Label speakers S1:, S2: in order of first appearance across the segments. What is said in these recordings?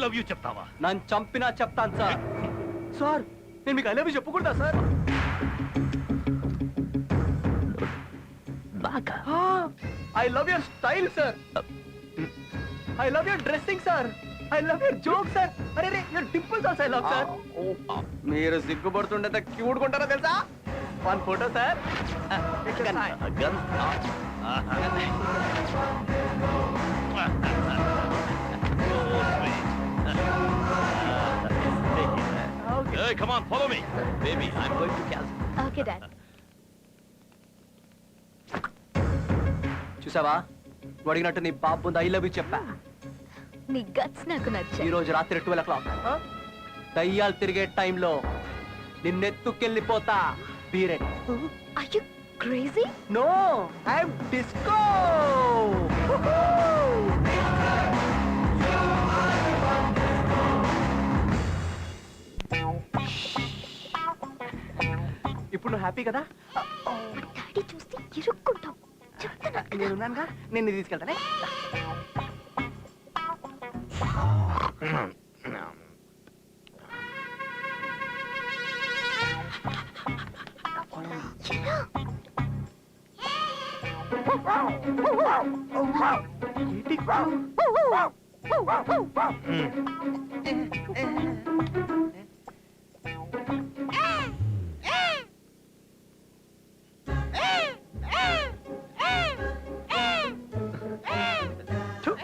S1: Love you చెప్తావా?
S2: నన్ను చంపినా చెప్తాను సార్. సార్ నేను మీకు ఐ లవ్ యూ చెప్పకూడదా sir? I love your style sir. I love your dressing sir. I love your joke sir. అరే రే your dimples also I love sir. మీరు సిగ్గుపడుతుండే క్యూట్ కొంటారా తెలుసా? One photo sir.
S1: Hey, come on, follow me. Baby, I'm going to cancel.
S3: Okay, Dad.
S2: చూసావా అడిగినట్టు నీ బాబు ముందు ఐ లవ్ యూ చెప్పా.
S3: నీ గట్స్ నాకు నచ్చాయి.
S2: ఈ రోజు రాత్రి 12 o'clock దయ్యాలు తిరిగే టైంలో నిన్నెత్తుకెళ్ళిపోతా. Be ready.
S3: Are you crazy?
S2: No, I'm disco. ఇప్పుడు నువ్వు హ్యాపీ కదా?
S3: డాడీ చూస్తే ఇరుక్కుంటాం.
S2: నేనున్నానుగా, నేను తీసుకెళ్తానే.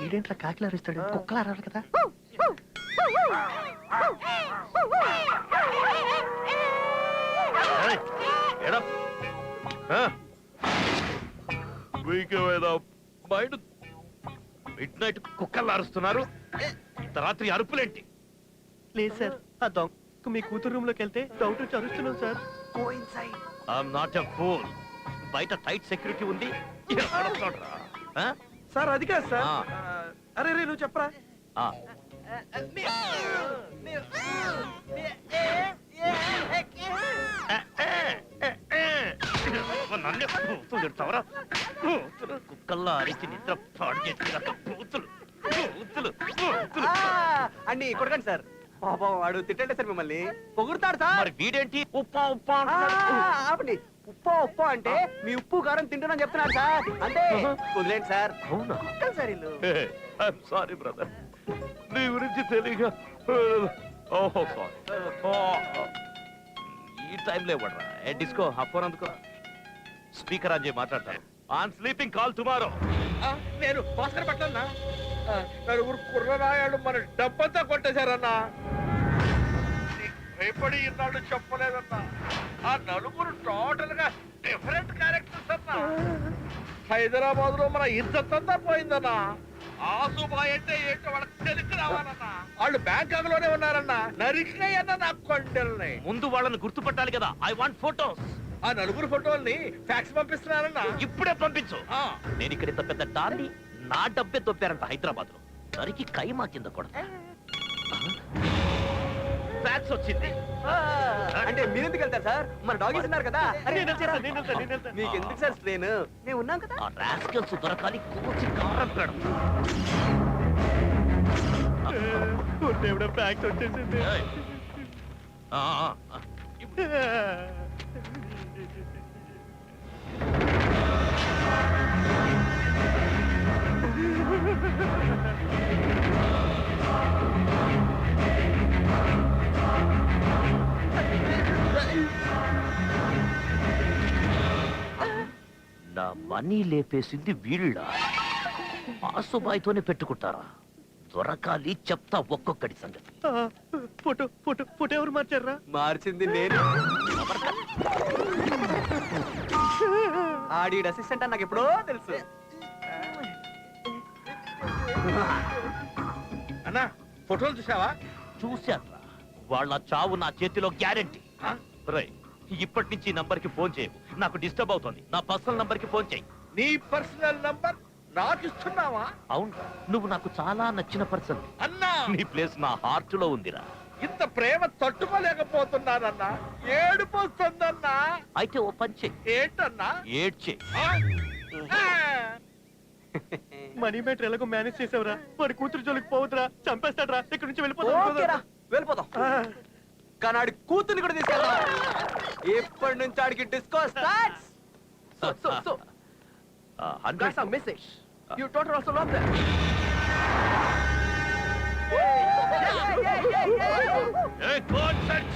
S2: ఈడేంట్లా కాకిలారిస్తాడు, కుక్కలారాలి కదా.
S1: మిడ్ నైట్ కుక్కలు అరుస్తున్నారు, రాత్రి అరుపులేంటి?
S2: లేదు సార్, ఆ దొంగ మీ కూతురు రూమ్ లోకి వెళ్తే డౌట్ వచ్చి అరుస్తున్నాం సార్.
S1: I'm not a fool. బయట టైట్ సెక్యూరిటీ ఉంది.
S2: సార్ అది కాదు సార్. అరే రే నువ్వు చెప్పరా.
S1: కుక్కల్లా అరిచి నిద్ర పాడు చేసి పూతులు
S2: అన్ని కొడకండి సార్. పాపం వాడు తిట్టండి సార్, మిమ్మల్ని పొగుడుతాడు సార్.
S1: మరి వీడేంటి ఉప్పా ఉప్పా
S2: ఆపండి. ఉప్పా ఉప్పా అంటే మీ ఉప్పు కారం తింటున్నాను చెప్తున్నాడు సార్. అంటే వదిలేండి సార్.
S1: అవునా
S2: సార్ ఇల్లు.
S1: సారీ బ్రదర్, నీ గురించి తెలియక. ఓహో సారీ. ఈ టైంలో ఇవ్వడరా. ఏ డిస్కో ఆ ఫోన్ అందుకో. స్పీకర్ ఆన్ చేసి మాట్లాడతాను. On sleeping call tomorrow.
S4: నేను భాస్కర్ పట్లన్నా. నలుగురు కుర్రరాయాలు మన డబ్బంతా కొట్టేశారన్నా. భయపడి ఇన్నాళ్ళు చెప్పలేదన్నా. ఆ నలుగురు టోటల్ గా డిఫరెంట్ క్యారెక్టర్స్ అన్నా. హైదరాబాద్ లో మన ఇజ్జత్ అంతా పోయిందన్నా. ఆసుబాయ్ అంటే ఏంటో వాళ్ళకి తెలిసి రావాలన్నా. వాళ్ళు బ్యాంకాక్ లోనే ఉన్నారన్నా. నరికినాయన్నా నా కొండల్ని.
S1: ముందు వాళ్ళని గుర్తుపట్టాలి కదా. I want photos.
S4: ఆ నలుగురు ఫోటోల్ని ఫ్యాక్స్ పంపిస్తున్నారన్నా.
S1: ఇప్పుడే పంపించు. నేను ఇక్కడ ఇంత పెద్ద టార్ని నా డబ్బే దొప్పారంట హైదరాబాద్ లో. నరికి కైమా కింద కూడా ఫ్యాక్స్ వచ్చింది.
S2: అంటే మీరెందుకు వెళ్తారు సార్? మన డాగీస్ ఉన్నారు కదా. మీకు ఎందుకు సార్ స్ట్రెయిన్? మేము ఉన్నాం కదా.
S1: ఆ రాస్కల్స్ దొరకాలి. కోచి కారం పెడం.
S2: ఫ్యాక్స్ వచ్చేసింది.
S1: నా మనీ లేపేసింది వీళ్ళ. ఆసుబాయితోనే పెట్టుకుంటారా? దొరకాలి, చెప్తా ఒక్కొక్కటి సంగతి.
S2: ఫోటో ఫోటో ఫోటో ఎవరు మార్చారా? మార్చింది నేను. ఆడి అసిస్టెంట్ నాకు ఎప్పుడో తెలుసు.
S4: అన్నా ఫోటోలు చూసావా?
S1: చూశారా? వాళ్ళ చావు నా చేతిలో గ్యారెంటీ. రై, ఇప్పటి నుంచి నంబర్ కి ఫోన్ చేయవు. నాకు డిస్టర్బ్ అవుతుంది. నా పర్సనల్ నంబర్ కి ఫోన్ చేయి.
S4: నీ పర్సనల్ నంబర్ నాకు ఇస్తున్నావా?
S1: అవును, నువ్వు నాకు చాలా నచ్చిన పర్సన్
S4: అన్నా.
S1: నీ ప్లేస్ నా హార్ట్ లో ఉందిరా.
S4: ఇంత ప్రేమ తట్టుకోలేకపోతున్నానన్నా. ఏడుపు వస్తుందన్నా.
S1: అయితే ఓ పని చెయ్యి.
S4: ఏంటన్నా?
S1: ఏడ్చే.
S2: మనీ మ్యాటర్ ఎలాగో మేనేజ్ చేసావురా. వాడి కూతురు జోలికి పోవద్దురా, చంపేస్తాడ్రా. ఇక్కడ నుంచి వెళ్ళిపోతాం. కానీ ఆడి కూతుర్ని కూడా తీసుకెళ్తాం. ఎప్పటి నుంచి ఆడికి disco starts. That's a message. You daughter also love that.
S1: Hey, God, search!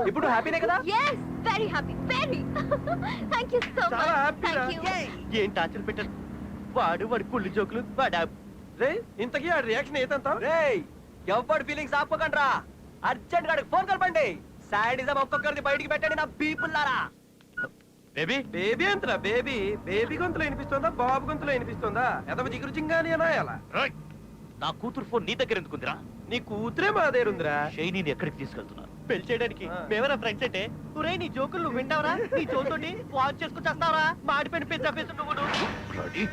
S2: ఇప్పుడు హ్యాపీనే కదా?
S3: yes very happy very thank you so
S2: చాలా
S3: much
S2: హ్యాపీ
S3: thank you
S2: ఏం టార్చర్ పెట్టారు వాడి కుళ్ళు జోకులు వాడా రే. ఇంతకీ ఆ రియాక్షన్ ఏదంతా రే? ఎవరి ఫీలింగ్స్ ఆపుకోకండ్రా. అర్జెంట్ గాడికి ఫోన్ కలపండి. సాడిజం ఒక్కొక్కరిది బయటికి పెట్టండి నా పీపుల్ లారా.
S1: బేబీ
S2: బేబీ అంతరా? బేబీ గొంతులో వినిపిస్తుందా, బాబు గొంతులో వినిపిస్తుందా? ఎదవ జిగురు చింగాని అనా ఎలా?
S1: రైట్. నా కూతురు ఫోన్ నీ దగ్గర ఎందుకుందిరా?
S2: నీ కూతురే మా దగ్గర ఉందిరా.
S1: షైనీని ఎక్కడికి తీసుకెళ్తున్నారు?
S2: పెళ్లి చేయడానికి మేమరా ఫ్రెండ్స్ అంటే. ఒరేయ్ నీ జోకులు నువ్వు వింటావరా? నీ జోకుతోటి వాచ్ చేసుకుని చేస్తావరా? మాడిపోయిన పిజ్జా పిజ్జా నువ్వు.
S1: Ready?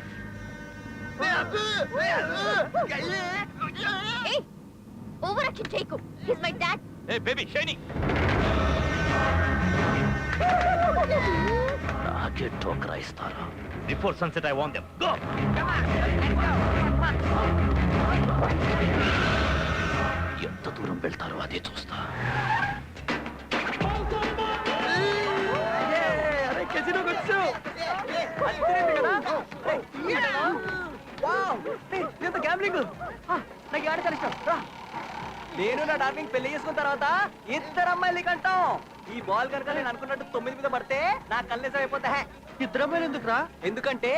S3: hey overaction చేయకు he's my dad
S1: Hey, baby, Shiny! నాకే టోకరా ఇస్తారా? Before sunset, I want them. Go! ఎంత దూరం వెళ్తారో అదే చూస్తా.
S2: అరే కెసినోకి వచ్చావు. నాకు ఆడ కలిస్తాం. నేను నా డార్లింగ్ పెళ్లి చేసుకున్న తర్వాత ఇద్దరు అమ్మాయిలు కంటాం. ఈ బాల్ కనుక నేను అనుకున్నట్టు 9 మీద పడితే నా కళ్ళేసం అయిపోతా. ఇద్దరు అమ్మాయిలు ఎందుకురా? ఎందుకంటే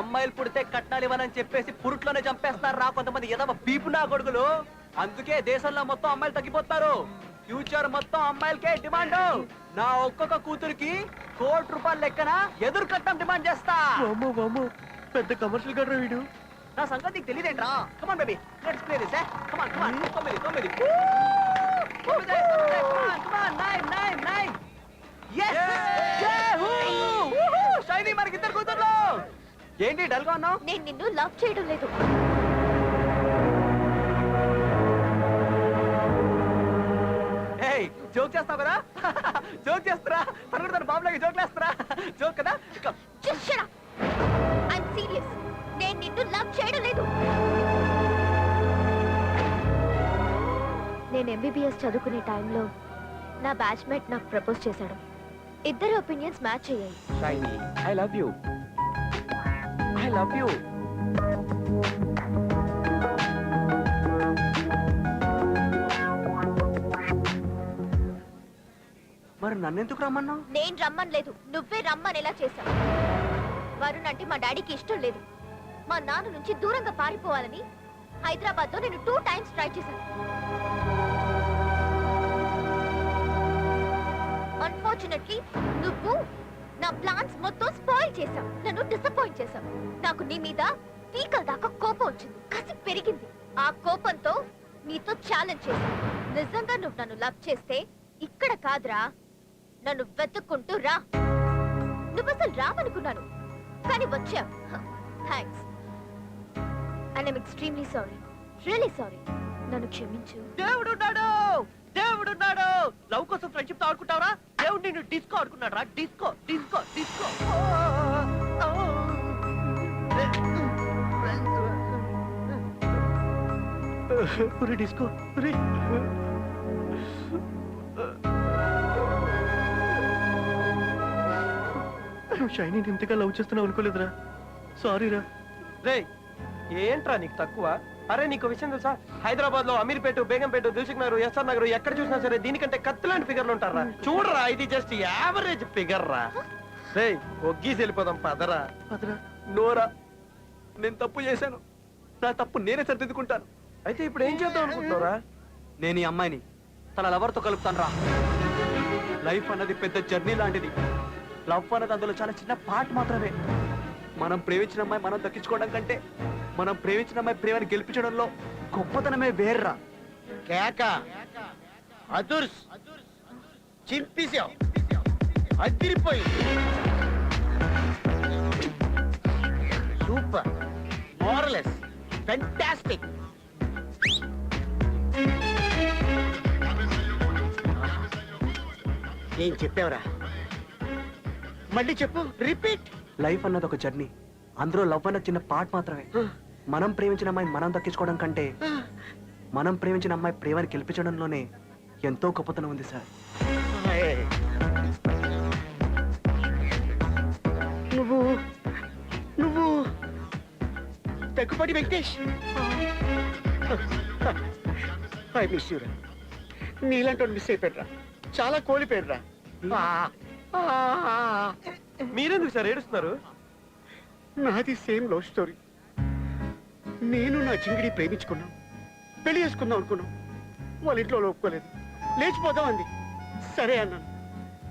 S2: అమ్మాయిలు పుడితే కట్నాలు ఇవ్వనని చెప్పేసి పురుట్లోనే చంపేస్తారు రా కొంతమంది ఎదవ పీపు నా కొడుకులు. అందుకే దేశంలో మొత్తం అమ్మాయిలు తగ్గిపోతారు. ఫ్యూచర్ మొత్తం అమ్మాయిలకే డిమాండ్. నా ఒక్కొక్క కూతురికి ₹1,00,00,000 లెక్కన ఎదురు కట్టం డిమాండ్ చేస్తా. పెద్ద కమర్షియల్ గడ్రా వీడు. నా సంగతి నీకు తెలియదేంట్రా? Come on baby let's play this. Come on come on 9 షైనీ మనకి ఇద్దరు కూతుర్లు. ఏంటి డల్ గా ఉన్నావు?
S3: నేను నిన్ను లవ్ చేయడం లేదు.
S2: ఏయ్ జోక్ చేస్తావు కదా? జోక్ చేస్తారా? తన బాబులాగా జోక్ చేస్తారా? జోక్ కదా?
S3: just shut up I'm serious నేను నిన్ను లవ్ చేయడం లేదు. నేను ఎంబీబీఎస్ చదువుకునే టైంలో నా బ్యాచ్మేట్ నాకు ప్రపోజ్ చేశాడు. ఇద్దరి ఒపీనియన్స్ మ్యాచ్ అయ్యాయి.
S2: Shiny I love you. I love you. మరి నన్నెందుకు రమ్మన్నావు?
S3: నేను రమ్మనలేదు, నువ్వే రమ్మనేలా చేశావు. వరుణ్ అంటే మా డాడీకి ఇష్టం లేదు. మా నాన్న నుంచి దూరంగా పారిపోవాలని హైదరాబాద్ లో నేను 2 times ట్రై చేశాను. అన్ఫార్చునేట్లీ నువ్వు నా ప్లాన్స్ మొత్తం స్పాయిల్ చేశావు. నన్ను డిసప్పాయింట్ చేశావు. నాకు నీ మీద పీకల దాకా కోపం వచ్చింది. కసి పెరిగింది. ఆ కోపంతో నీతో ఛాలెంజ్ చేశాను. నిజంగా నువ్వు నన్ను లవ్ చేస్తే ఇక్కడ కాదురా, నన్ను వెతుక్కుంటూ రా. నువ్వు అసలు రావనుకున్నాను, కానీ వచ్చావు. Thanks. And I'm extremely sorry, really sorry. నన్ను క్షమించు.
S2: దేవుడున్నాడు, దేవుడున్నాడు. లవ్ కోసం ఫ్రెండ్షిప్ తో ఆడుకుంటావరా? దేవుడు నిన్ను డిస్కో ఆడుకున్నాడు రా. Disco disco disco. డిస్కో నువ్వు షైనీ ఇంతగా లవ్ చేస్తున్నావు అనుకోలేదురా. సారీ రా. రే ఏంట్రా నీకు తక్కువ? అరే నీకు విషయం తెలుసా? హైదరాబాద్ లో అమీర్పేట, బేగంపేట, దిల్సుఖ్ నగర్, ఎస్ఆర్ నగర్ ఎక్కడ చూసినా సరే దీనికంటే కత్తిలాంటి ఫిగర్లు ఉంటారా. చూడరా, ఇది జస్ట్ యావరేజ్ ఫిగర్ రా. రే ఒగ్గీసి వెళ్ళిపోదాం పదరా. పదరా. నోరా, నేను తప్పు చేశాను. నా తప్పు నేనే సరిదిద్దుకుంటాను. అయితే ఇప్పుడు ఏం చేద్దాం అనుకుంటున్నారా? నేను ఈ అమ్మాయిని తన లవర్తో కలుపుతాను రా. లైఫ్ అన్నది పెద్ద జర్నీ లాంటిది. లవ్ అన్నది అందులో చాలా చిన్న పార్ట్ మాత్రమే. మనం ప్రేమించిన అమ్మాయి మనం దక్కించుకోవడం కంటే మనం ప్రేమించిన అమ్మాయి ప్రేమని గెలిపించడంలో గొప్పతనమే వేర్రా.
S5: కేక అదుర్స్ చింపేశావు, అదిరిపోయి సూపర్, మోరలెస్, ఫెంటాస్టిక్. ఏం చెప్పావురా? మళ్ళీ చెప్పు, రిపీట్.
S2: లైఫ్ అన్నది ఒక జర్నీ, అందులో లవ్ అన్న చిన్న పార్ట్ మాత్రమే. మనం ప్రేమించిన అమ్మాయి మనం దక్కించుకోవడం కంటే మనం ప్రేమించిన అమ్మాయి ప్రేమని గెలిపించడంలోనే ఎంతో గొప్పతనం ఉంది సార్.
S5: నువ్వు నువ్వు దగ్గుపాటి వెంకటేష్. ఐ మిస్ యూరా. నీలాంటి మిస్ అయిపోయారా, చాలా కోల్పోయారా.
S2: మీరెందుకు సార్ ఏడుస్తున్నారు?
S5: నాది సేమ్ లవ్ స్టోరీ. నేను నా చింగిడి ప్రేమించుకున్నాం, పెళ్లి చేసుకుందాం అనుకున్నాం. వాళ్ళ ఇంట్లో ఒప్పుకోలేదు, లేచిపోదాం అంది. సరే అన్నాను.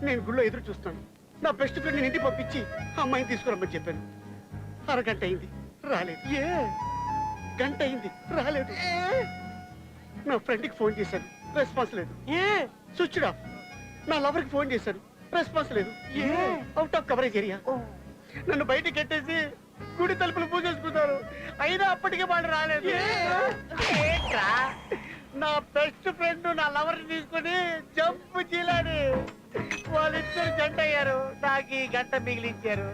S5: నేను గుళ్ళో ఎదురు చూస్తాను. నా బెస్ట్ ఫ్రెండ్ నేను ఇంటికి పంపించి అమ్మాయిని తీసుకురమ్మని చెప్పాను. అరగంట అయింది, రాలేదు. గంట అయింది, రాలేదు. నా ఫ్రెండ్కి ఫోన్ చేశాను, రెస్పాన్స్ లేదు. Switch off. నా లవర్కి ఫోన్ చేశాను, రెస్పాన్స్ లేదు. Out of coverage area. నన్ను బయటికి కట్టేసి గుడి తలుపులు పూజేసుకున్నారు. అయినా అప్పటికే వాళ్ళు రాలేదు. ఏంట్రా? నా బెస్ట్ ఫ్రెండ్ నా లవర్ తీసుకుని జంపు చీలాడి వాళ్ళిద్దరు జంట అయ్యారు. నాకు ఈ గంట మిగిలించారు.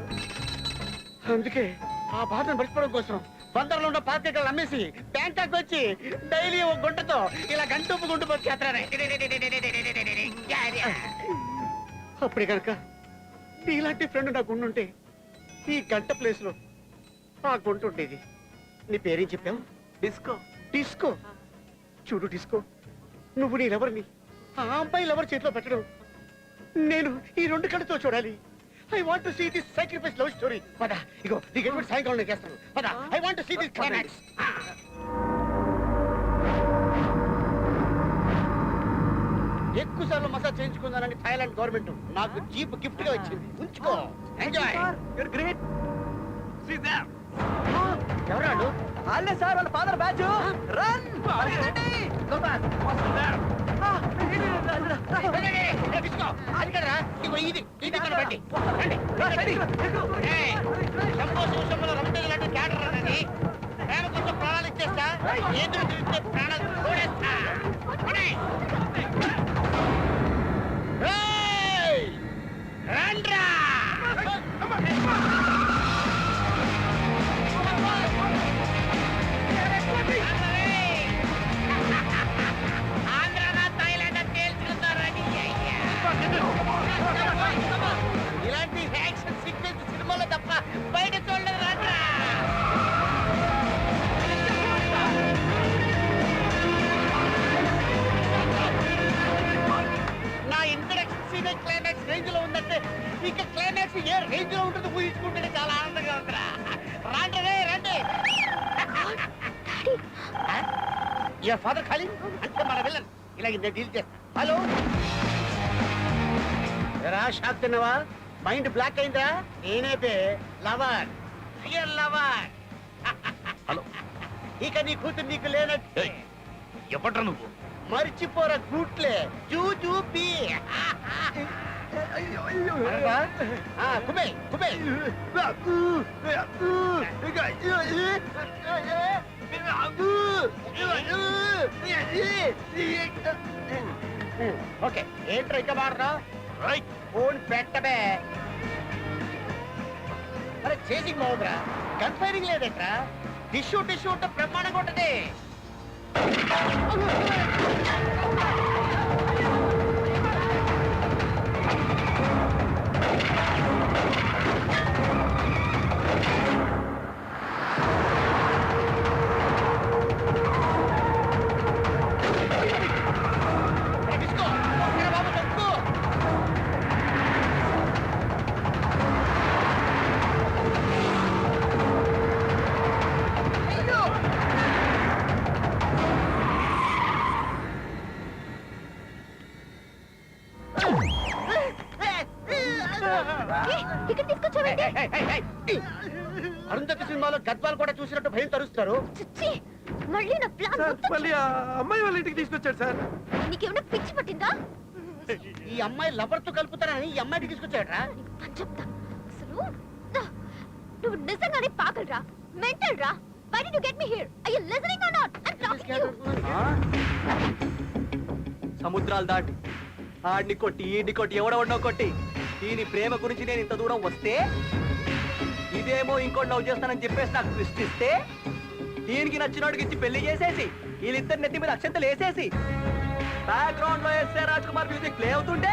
S5: అందుకే ఆ బాధను మర్చిపోవడం కోసం బందర్లో ఉన్న పాతికలు అమ్మేసి బ్యాంకాక్ వచ్చి డైలీ ఒక గుంటతో ఇలా గంట గుంటు పచ్చేస్తానే. అప్పుడే కనుక నీలాంటి ఫ్రెండ్ నాకు ఉండుంటే ఈ గంట ప్లేస్ లో ఆ గుంట ఉండేది. నీ పేరేం చెప్పావు?
S2: డిస్కో.
S5: డిస్కో. చూడు డిస్కో, నువ్వు నీ లవర్ని ఆ అమ్మాయి లవర్ చేతిలో పెట్టడం నేను ఈ రెండు కళ్ళతో చూడాలి. I want to see this sacrifice love story. పద, ఇగో నీకు ఎప్పుడు సాయంకాలం నేను చేస్తాను. పద, I want to see this climax. ఎక్కువ సార్లు మసాజ్ చేయించుకుందానని థాయిలాండ్ గవర్నమెంట్ నాకు జీప్ గిఫ్ట్ గా ఇచ్చింది. ఉంచుకో, ఎంజాయ్.
S2: గ్రేట్.
S5: ఎవరాడు?
S2: వాళ్ళే సార్, వాళ్ళ ఫాదర్ బ్యాచ్. రన్.
S5: అది కదరా, ఇగో ఇది ఇది కనబడి. శంభో శివశంభుల రమణి లాంటి క్యాడర్ అన్నది. ప్రేమ కోసం ప్రాణాలు ఇచ్చేస్తా, ఎదురు తిరిగితే ప్రాణాలు తోడేస్తా. రండ్రా. ఇలాంటి యాక్షన్ సీక్వెన్స్ సినిమాలో తప్ప బయట చూడలేదు. రండ్రా. నా ఇంట్రడక్షన్ సీన్ క్లైమాక్స్ రేంజ్ లో ఉందంటే ఇక క్లైమాక్స్ ఏ రేంజ్ లో ఉంటుందో ఊహించుకుంటే చాలా ఆనందంగా ఉందిరా. రండి రండి. యువర్ ఫాదర్ కాలింగ్ అంటే మన విలన్. ఇలా నేను డీల్ చేస్తా. హలో, రా. షాక్ తిన్నావా? మైండ్ బ్లాక్ అయిందా? నేనే బే లవర్, రియల్ లవర్.
S1: హలో.
S5: ఇక నీ కూతురు నీకు లేనట్టు.
S1: ఎవడ్రా నువ్వు?
S5: మర్చిపోరా గూట్లే. జూజూపి. కుమే కుమే. ఓకే, ఏంట్రా ఇక మాడరా? ఫోన్ పెట్టబే. అరే చేసింగ్ బాగుందిరా, గన్ ఫైరింగ్ లేదట్రా. టిష్యూ టిష్యూ ఉంటే బ్రహ్మాండంగా ఉంటది.
S3: ఇక్కడ తీసుకొచ్చావండి.
S5: అరుంధతి సినిమాలో గద్వాలు కూడా చూసినట్టు భయం తరుస్తారు.
S3: చిచ్చి, మళ్ళీ నా ప్లాన్
S2: మళ్ళీ ఆ అమ్మాయి వాళ్ళ ఇంటికి తీసుకొచ్చాడు సార్.
S3: నీకేమైనా పిచ్చి పట్టిందా?
S5: ఈ అమ్మాయి లవర్ తో కలుపుతారని ఈ అమ్మాయికి తీసుకొచ్చాడరా.
S3: నీకు పని చెప్తా. అసలు నువ్వు నిజంగానే పాగలరా, మెంటల్ రా. Why did you get me here? Are you listening or not? I'm talking to you.
S2: సముద్రాలు దాటి ఆడిని కొట్టి ఈడిని కొట్టి ఎవడెవడో కొట్టి దీని ప్రేమ గురించి నేను ఇంత దూరం వస్తే ఇదేమో ఇంకోటి లవ్ చేస్తానని చెప్పేసి నాకు ట్విస్ట్ ఇస్తే దీనికి నచ్చినోడికి ఇచ్చి పెళ్లి చేసేసి వీళ్ళిద్దరి నెత్తి మీద అక్షంతలు వేసేసి బ్యాక్గ్రౌండ్ లో SA Raj Kumar music play అవుతుంటే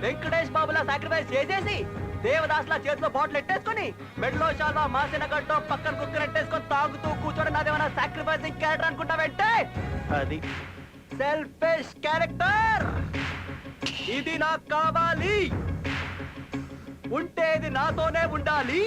S2: వెంకటేష్ బాబులా సాక్రిఫైస్ చేసేసి దేవదాస్ లా చేతిలో బాటిల్ ఎట్టేసుకొని మెడలో చాలా మాసిన గడ్డో పక్కన కుక్కర్ ఎట్టేసుకొని తాగుతూ కూర్చోడం నాదేమైనా సాక్రిఫైసింగ్ క్యారెక్టర్ అనుకుంటావంటే
S1: అది
S2: సెల్ఫిష్ క్యారెక్టర్. ఇది నాకు కావాలి, ఉంటే ఇది నాతోనే ఉండాలి,